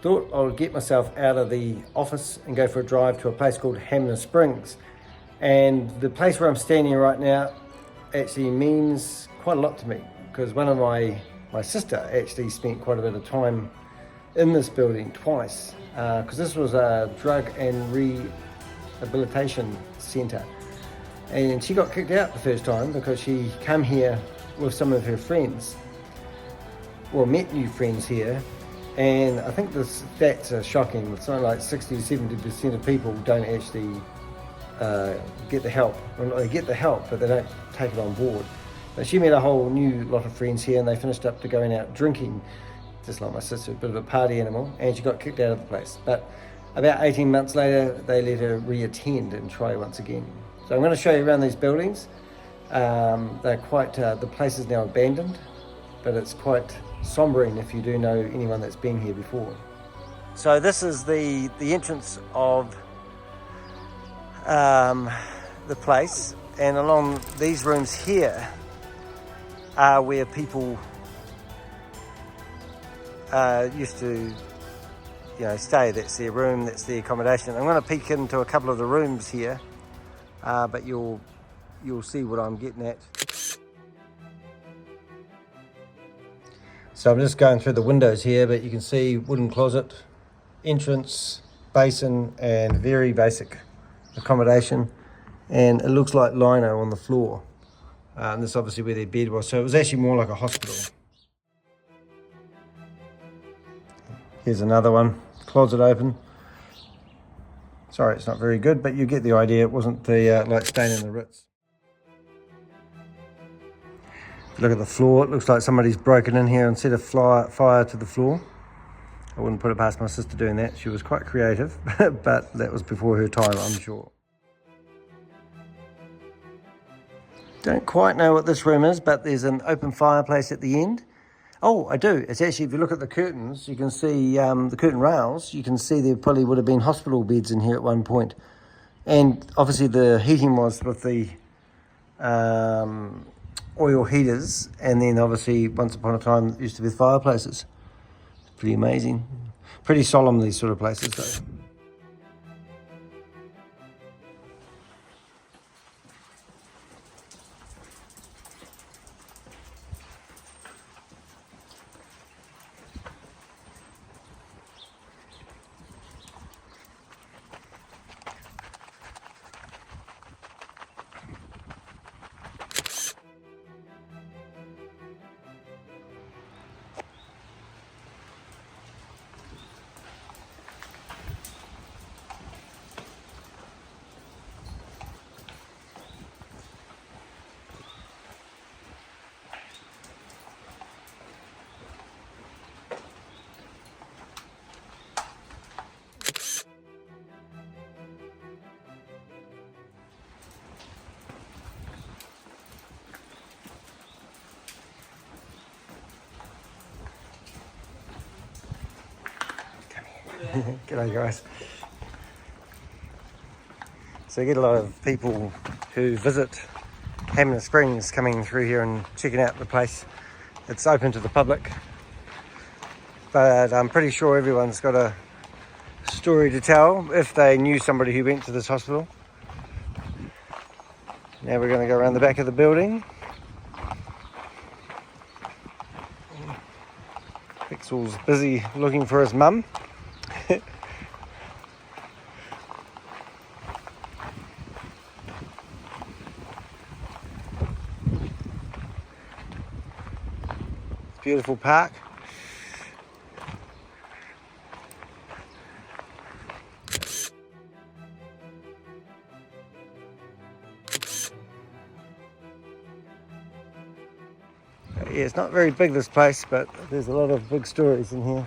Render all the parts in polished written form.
thought I would get myself out of the office and go for a drive to a place called Hanmer Springs. And the place where I'm standing right now actually means quite a lot to me, because one of my sister actually spent quite a bit of time in this building twice, because this was a drug and rehabilitation centre. And she got kicked out the first time because she came here with some of her friends, or met new friends here. And I think the stats are shocking. It's something like 60-70% of people don't actually get the help. Well, they get the help, but they don't take it on board. But she met a whole new lot of friends here, and they finished up to going out drinking, just like my sister, a bit of a party animal, and she got kicked out of the place. But about 18 months later, they let her re-attend and try once again. So I'm going to show you around these buildings. They're quite, the place is now abandoned, but it's quite sombering if you do know anyone that's been here before. So this is the entrance of the place, and along these rooms here are where people used to stay. That's their room, that's their accommodation. I'm going to peek into a couple of the rooms here, but you'll see what I'm getting at. So I'm just going through the windows here, but you can see wooden closet, entrance, basin, and very basic accommodation. And it looks like lino on the floor. And this is obviously where their bed was. So it was actually more like a hospital. Here's another one, closet open. Sorry, it's not very good, but you get the idea. It wasn't the like staying in the Ritz. Look at the floor. It looks like somebody's broken in here and set a fire to the floor. I wouldn't put it past my sister doing that. She was quite creative, but that was before her time, I'm sure. Don't quite know what this room is, but there's an open fireplace at the end. Oh, I do. It's actually, if you look at the curtains, you can see the curtain rails. You can see there probably would have been hospital beds in here at one point. And obviously the heating was with the oil heaters, and then obviously once upon a time it used to be fireplaces. Pretty amazing. Pretty solemn, these sort of places though. G'day guys. So you get a lot of people who visit Hanmer Springs coming through here and checking out the place. It's open to the public, but I'm pretty sure everyone's got a story to tell if they knew somebody who went to this hospital. Now we're going to go around the back of the building. Pixel's busy looking for his mum. Beautiful park. Yeah, it's not very big, this place, but there's a lot of big stories in here.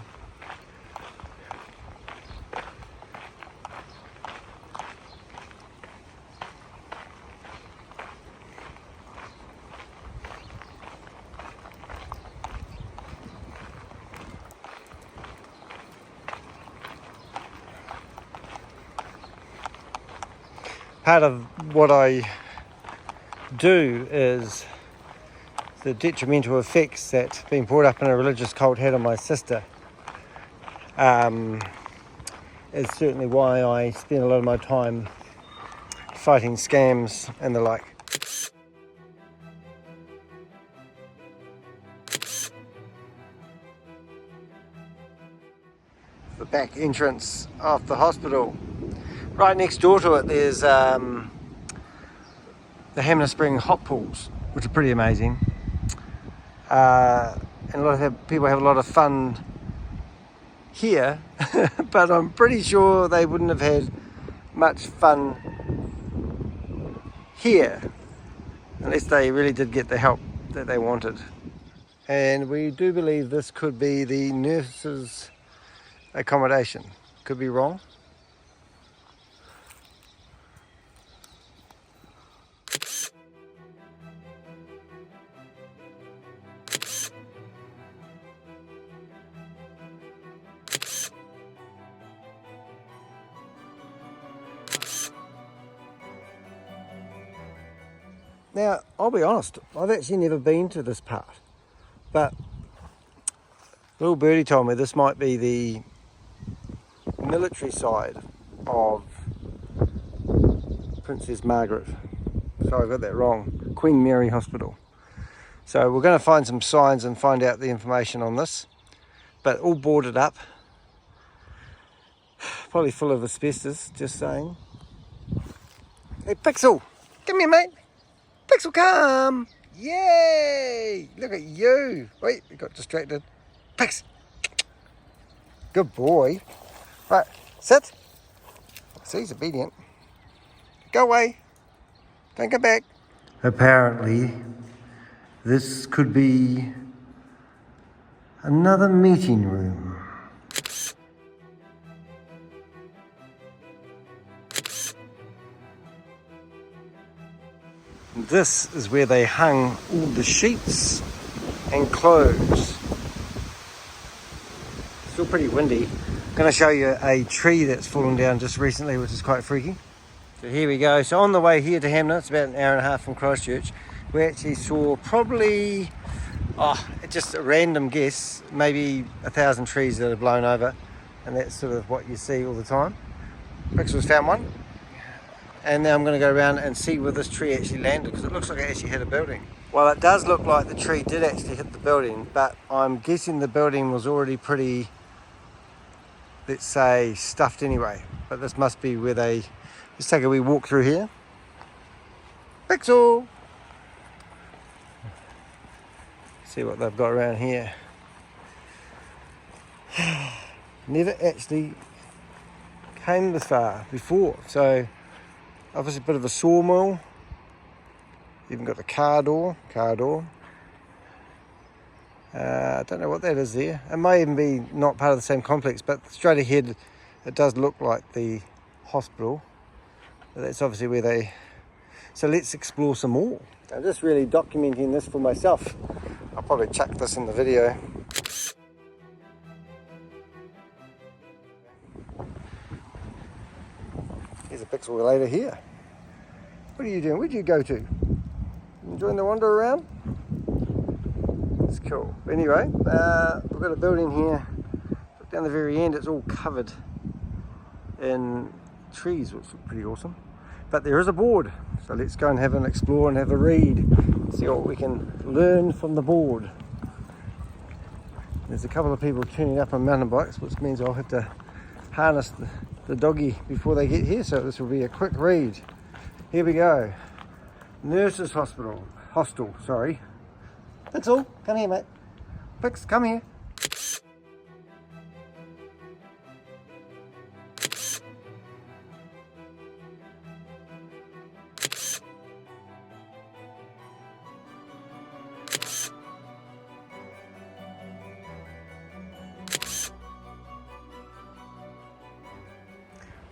Part of what I do is the detrimental effects that being brought up in a religious cult had on my sister. is certainly why I spend a lot of my time fighting scams and the like. The back entrance of the hospital. Right next door to it there's the Hanmer Springs hot pools, which are pretty amazing. And a lot of people have a lot of fun here, but I'm pretty sure they wouldn't have had much fun here unless they really did get the help that they wanted. And we do believe this could be the nurses' accommodation. Could be wrong. Now, I'll be honest, I've actually never been to this part, but little birdie told me this might be the military side of Princess Margaret. Sorry, I got that wrong. Queen Mary Hospital. So we're going to find some signs and find out the information on this, but all boarded up. Probably full of asbestos, just saying. Hey, Pixel, come here, mate. Pixel, come! Yay! Look at you. Wait, we got distracted. Pix! Good boy. Right, sit. See, he's obedient. Go away. Don't come back. Apparently, this could be another meeting room. This is where they hung all the sheets and clothes. Still pretty windy. I'm going to show you a tree that's fallen down just recently, which is quite freaky. So here we go. So on the way here to Hanmer, it's about an hour and a half from Christchurch, we actually saw probably, just a random guess, maybe 1,000 trees that are blown over, and that's sort of what you see all the time. Pixel's found one. And now I'm going to go around and see where this tree actually landed, because it looks like it actually hit a building. Well, it does look like the tree did actually hit the building, but I'm guessing the building was already pretty, let's say, stuffed anyway. But this must be where they... Let's take a wee walk through here. Pixel! See what they've got around here. Never actually came this far before, so... Obviously a bit of a sawmill. Even got the car door. I don't know what that is there. It may even be not part of the same complex, but straight ahead it does look like the hospital. But that's obviously where they... So let's explore some more. I'm just really documenting this for myself. I'll probably chuck this in the video. Here's a pixel later here. What are you doing? Where'd you go to? Enjoying the wander around? It's cool. Anyway, we've got a building here. Look down the very end, it's all covered in trees, which look pretty awesome. But there is a board, so let's go and have an explore and have a read. See what we can learn from the board. There's a couple of people tuning up on mountain bikes, which means I'll have to harness the doggy before they get here, so this will be a quick read. Here we go. Nurses' hostel, sorry. That's all. Come here, mate. Pix, come here.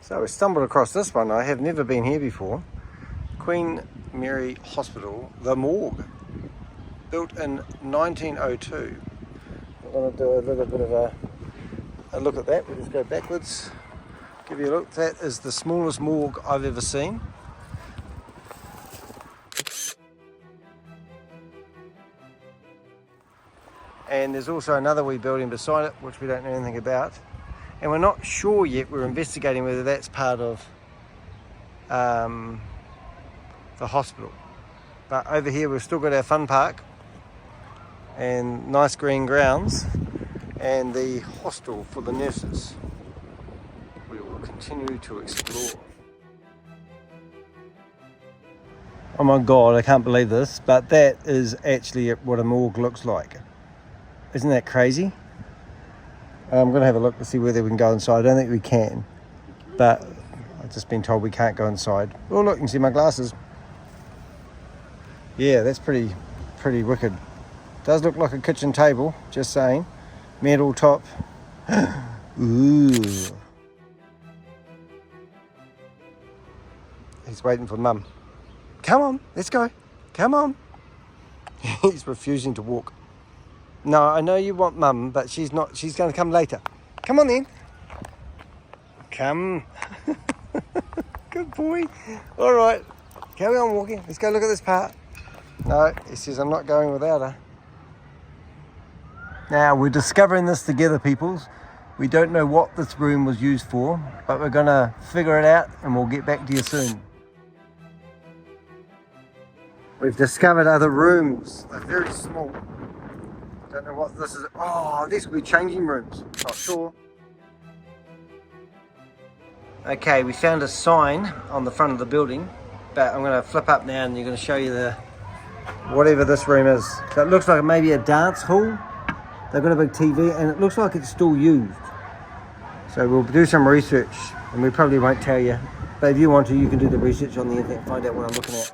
So we stumbled across this one. I have never been here before. Queen Mary Hospital, the morgue, built in 1902. I'm going to do a little bit of a look at that. We'll just go backwards, give you a look. That is the smallest morgue I've ever seen. And there's also another wee building beside it, which we don't know anything about. And we're not sure yet, we're investigating whether that's part of the hospital. But over here we've still got our fun park and nice green grounds and the hostel for the nurses. We will continue to explore. Oh my god, I can't believe this, but that is actually what a morgue looks like. Isn't that crazy? I'm going to have a look to see whether we can go inside. I don't think we can, but I've just been told we can't go inside. Oh look, you can see my glasses. Yeah, that's pretty wicked. Does look like a kitchen table, just saying. Metal top. Ooh. He's waiting for Mum. Come on, let's go. Come on. He's refusing to walk. No, I know you want Mum, but she's not. She's going to come later. Come on then. Come. Good boy. All right. Carry on walking. Let's go look at this part. No, he says I'm not going without her. Now, we're discovering this together, peoples. We don't know what this room was used for, but we're going to figure it out and we'll get back to you soon. We've discovered other rooms. They're very small. Don't know what this is. Oh, these could be changing rooms. Not sure. Okay, we found a sign on the front of the building, but I'm going to flip up now and you're going to show you the whatever this room is. So it looks like maybe a dance hall. They've got a big TV and it looks like it's still used. So we'll do some research and we probably won't tell you. But if you want to, you can do the research on the internet and find out what I'm looking at.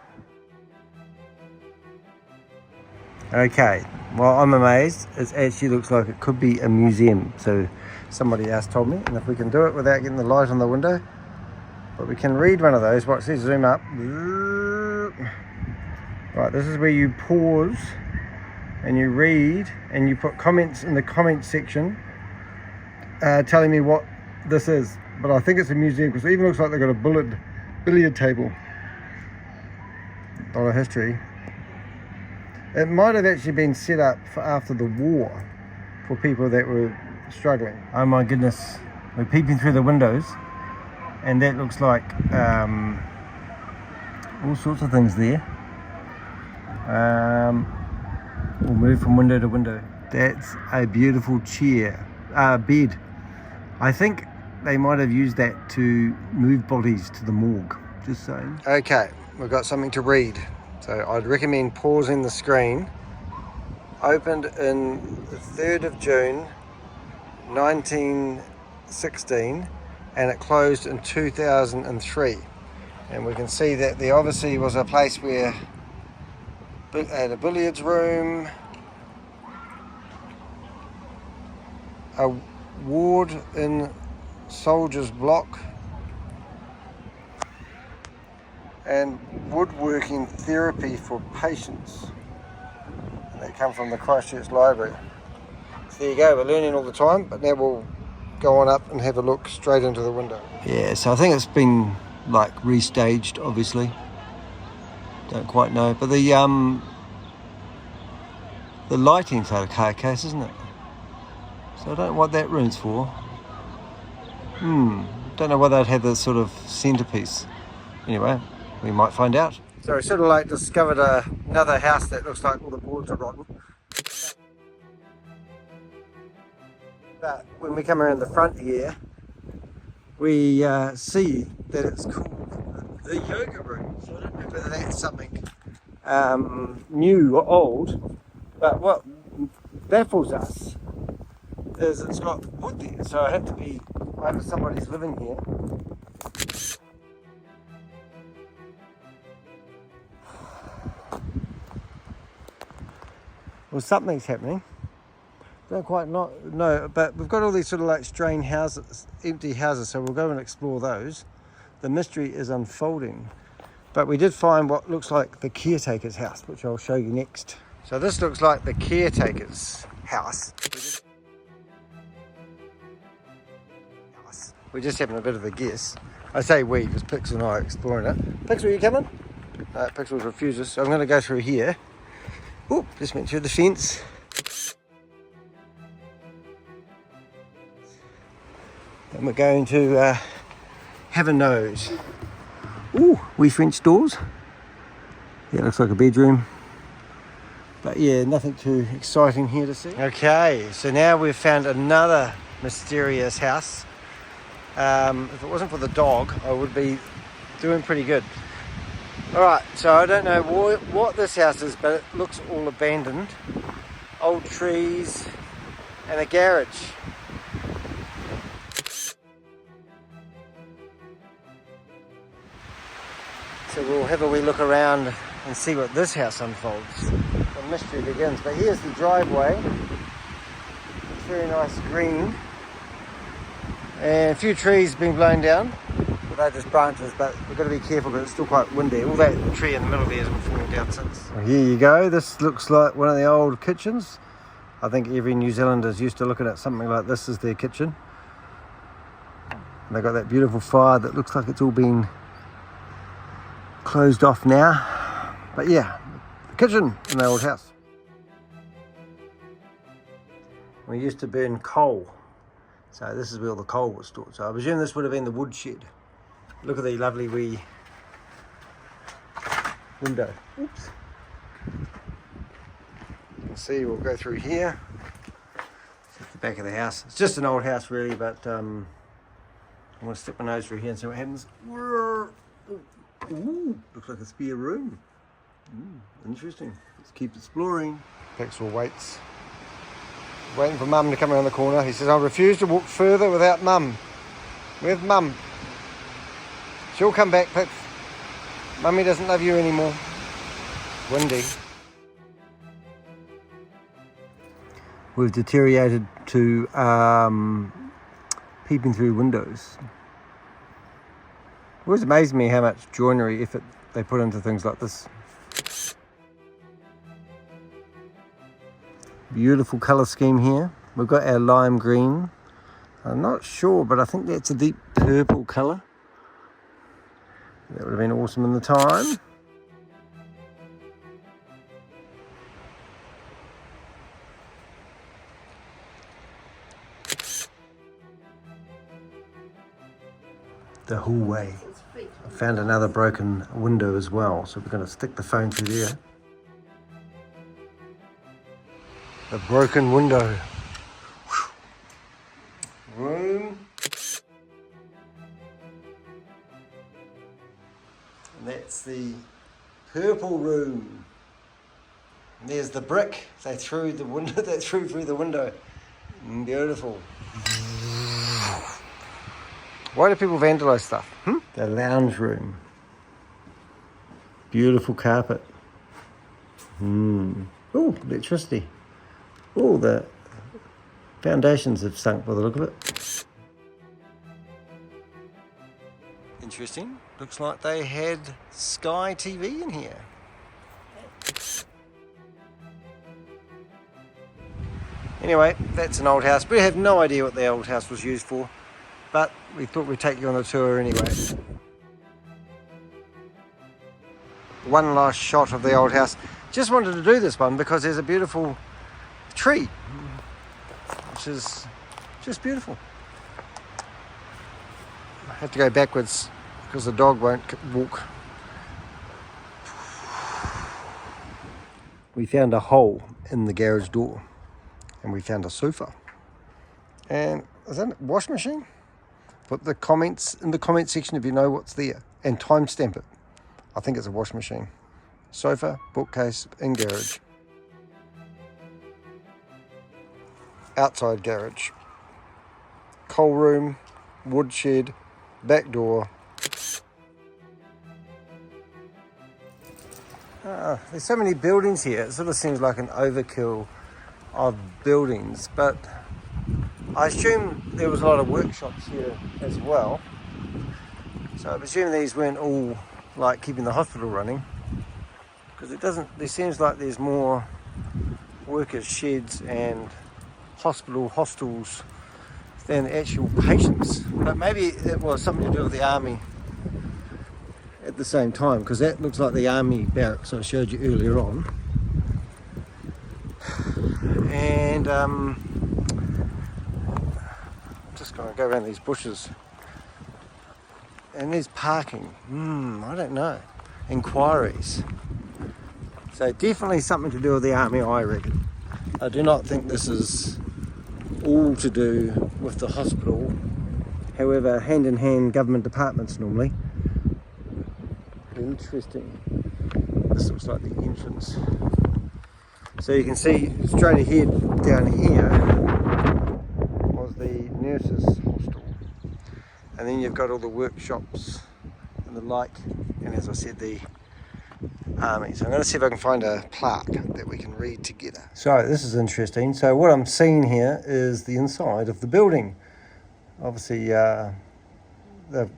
Okay, well I'm amazed. It actually looks like it could be a museum. So somebody else told me, and if we can do it without getting the light on the window, but we can read one of those. Watch this, zoom up. Right, this is where you pause and you read and you put comments in the comment section telling me what this is. But I think it's a museum because it even looks like they've got a billiard table. A lot of history. It might have actually been set up for after the war for people that were struggling. Oh my goodness, we're peeping through the windows and that looks like all sorts of things there. We'll move from window to window. That's a beautiful bed. I think they might have used that to move bodies to the morgue, just saying. Okay, we've got something to read. So I'd recommend pausing the screen. Opened in the 3rd of June 1916 and it closed in 2003. And we can see that there obviously was a place where they had a billiards room, a ward in Soldiers Block, and woodworking therapy for patients. And they come from the Christchurch Library. So there you go, we're learning all the time, but now we'll go on up and have a look straight into the window. Yeah, so I think it's been like restaged, obviously. Don't quite know, but the lighting's out of carcase, isn't it? So I don't know what that room's for. Don't know why they'd have this sort of centerpiece. Anyway, we might find out. So we sort of like discovered another house that looks like all the boards are rotten. But when we come around the front here, we see that it's called the yoga room. So I don't know whether that's something new or old, but what baffles us is it's got wood there. So it had to be either somebody's living here. Well, something's happening. Don't quite know, but we've got all these sort of like strange houses, empty houses, so we'll go and explore those. The mystery is unfolding. But we did find what looks like the caretaker's house, which I'll show you next. So this looks like the caretaker's house. We're just having a bit of a guess. I say we, because Pixel and I are exploring it. Pixel, are you coming? No, Pixel refuses, so I'm going to go through here. Oh, just went through the fence. And we're going to have a nose. Ooh, wee French doors. Yeah, it looks like a bedroom. But yeah, nothing too exciting here to see. Okay, so now we've found another mysterious house. If it wasn't for the dog, I would be doing pretty good. Alright, so I don't know what this house is, but it looks all abandoned. Old trees and a garage. So we'll have a wee look around and see what this house unfolds. The mystery begins. But here's the driveway. It's very nice green. And a few trees being blown down. Well, they're just branches, but we've got to be careful because it's still quite windy. All that tree in the middle there has been falling down since. Well, here you go. This looks like one of the old kitchens. I think every New Zealander's used to looking at something like this as their kitchen. And they've got that beautiful fire that looks like it's all been closed off now. But yeah, the kitchen in the old house. We used to burn coal. So this is where all the coal was stored. So I presume this would have been the wood shed. Look at the lovely wee window. Oops. You can see we'll go through here. It's the back of the house. It's just an old house really, but I'm going to stick my nose through here and see what happens. Ooh, looks like a spare room. Interesting. Let's keep exploring. Paxwell waits. Waiting for Mum to come around the corner. He says, I refuse to walk further without Mum. Where's Mum? She'll come back, Pix. Mummy doesn't love you anymore. Windy. We've deteriorated to peeping through windows. It always amazes me how much joinery effort they put into things like this. Beautiful colour scheme here. We've got our lime green. I'm not sure, but I think that's a deep purple colour. That would have been awesome in the time. The hallway. I found another broken window as well, so we're going to stick the phone through there. The broken window. Room. And that's the purple room. And there's the brick they threw the window. They threw through the window. Beautiful. Why do people vandalise stuff? The lounge room. Beautiful carpet. Oh, electricity. Oh, the foundations have sunk by the look of it. Interesting. Looks like they had Sky TV in here. Anyway, that's an old house. We have no idea what the old house was used for, but we thought we'd take you on a tour anyway. One last shot of the old house. Just wanted to do this one because there's a beautiful tree, which is just beautiful. I have to go backwards because the dog won't walk. We found a hole in the garage door and we found a sofa. And is that a wash machine? Put the comments in the comment section if you know what's there and timestamp it. I think it's a wash machine. Sofa, bookcase, in garage. Outside garage. Coal room, wood shed, back door. There's so many buildings here. It sort of seems like an overkill of buildings, but I assume there was a lot of workshops here as well. So I presume these weren't all like keeping the hospital running, because there seems like there's more workers' sheds and hostels than actual patients. But maybe it was something to do with the army at the same time, because that looks like the army barracks I showed you earlier on. And just I'll go around these bushes. And there's parking. I don't know. Inquiries. So definitely something to do with the army, I reckon. I do not think this is all to do with the hospital. However, hand in hand, government departments normally. Interesting. This looks like the entrance. So you can see straight ahead down here was the nurses' hostel. And then you've got all the workshops and the like, and as I said, the army. So I'm going to see if I can find a plaque that we can read together. So this is interesting. So what I'm seeing here is the inside of the building. Obviously they've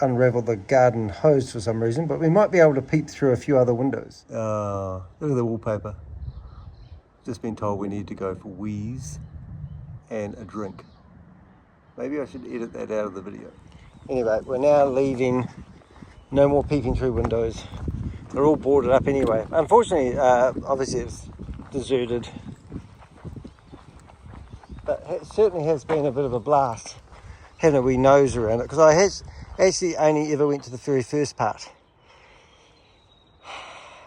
unraveled the garden hose for some reason, but we might be able to peep through a few other windows. Look at the wallpaper. Just been told we need to go for wheeze and a drink. Maybe I should edit that out of the video. Anyway, we're now leaving. No more peeking through windows. They're all boarded up anyway. Unfortunately, obviously it's deserted. But it certainly has been a bit of a blast having a wee nose around it, because I actually only ever went to the very first part.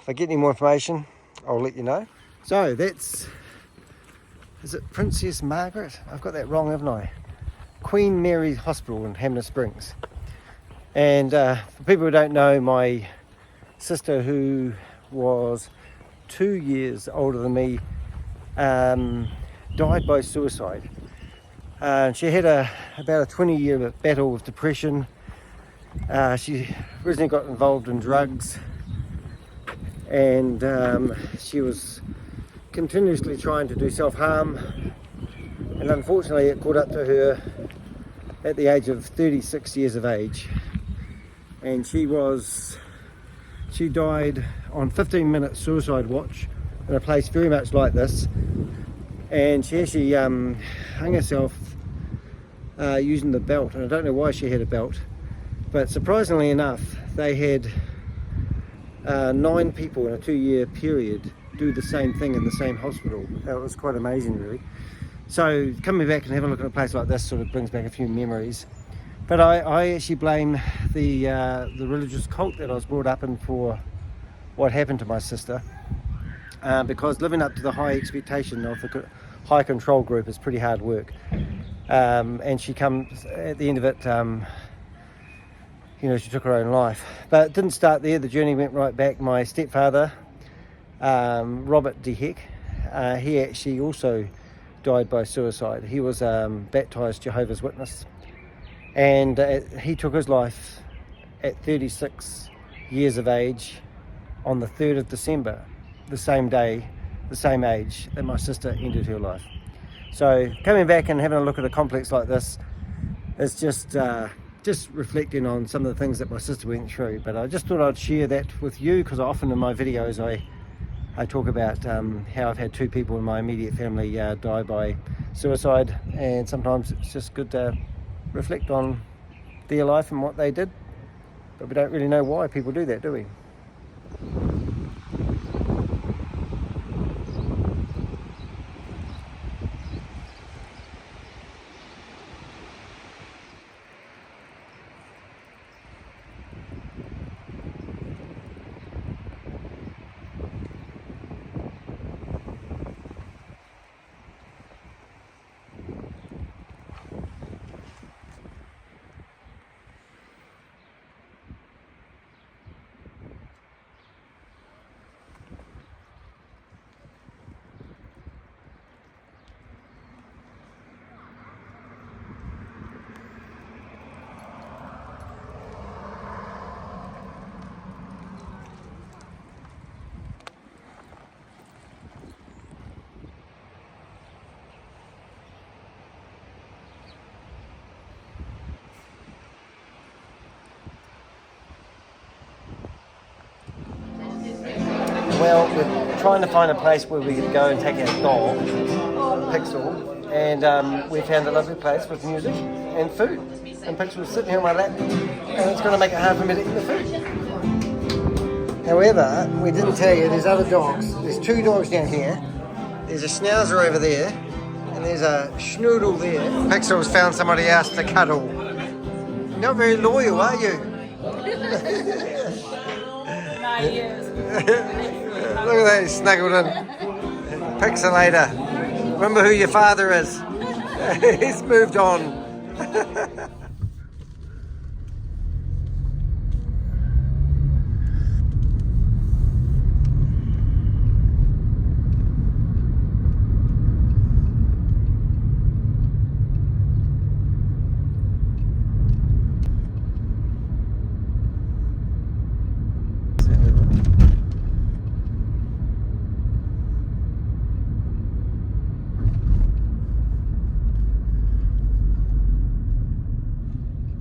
If I get any more information, I'll let you know. So that's, is it Princess Margaret? I've got that wrong, haven't I? Queen Mary Hospital in Hanmer Springs. And for people who don't know, my sister, who was 2 years older than me, died by suicide. She had about a 20-year battle with depression. She originally got involved in drugs, and she was continuously trying to do self-harm, and unfortunately it caught up to her at the age of 36 years of age, and she died on 15-minute suicide watch in a place very much like this. And she actually hung herself using the belt, and I don't know why she had a belt, but surprisingly enough they had 9 people in a 2-year period do the same thing in the same hospital. That was quite amazing, really. So coming back and having a look at a place like this sort of brings back a few memories. But I actually blame the religious cult that I was brought up in for what happened to my sister, because living up to the high expectation of the high control group is pretty hard work. And she comes at the end of it, she took her own life. But it didn't start there. The journey went right back. My stepfather, Robert DeHeck, he actually also died by suicide. He was baptized Jehovah's Witness, and he took his life at 36 years of age on the 3rd of December, the same day, the same age that my sister ended her life. So coming back and having a look at a complex like this is just reflecting on some of the things that my sister went through. But I just thought I'd share that with you, because often in my videos I talk about how I've had 2 people in my immediate family die by suicide, and sometimes it's just good to reflect on their life and what they did, but we don't really know why people do that, do we? Well, we're trying to find a place where we can go and take our dog, Pixel, and we found a lovely place with music and food. And Pixel was sitting here on my lap, and it's going to make it hard for me to eat the food. However, we didn't tell you, there's other dogs. There's 2 dogs down here. There's a schnauzer over there, And there's a schnoodle there. Pixel's found somebody else to cuddle. You're not very loyal, are you? Look at that, he's snuggled in. Pixelator. Remember who your father is. He's moved on.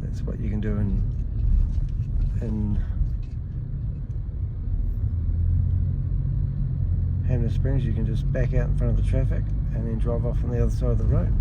That's what you can do in Hanmer Springs. You can just back out in front of the traffic and then drive off on the other side of the road.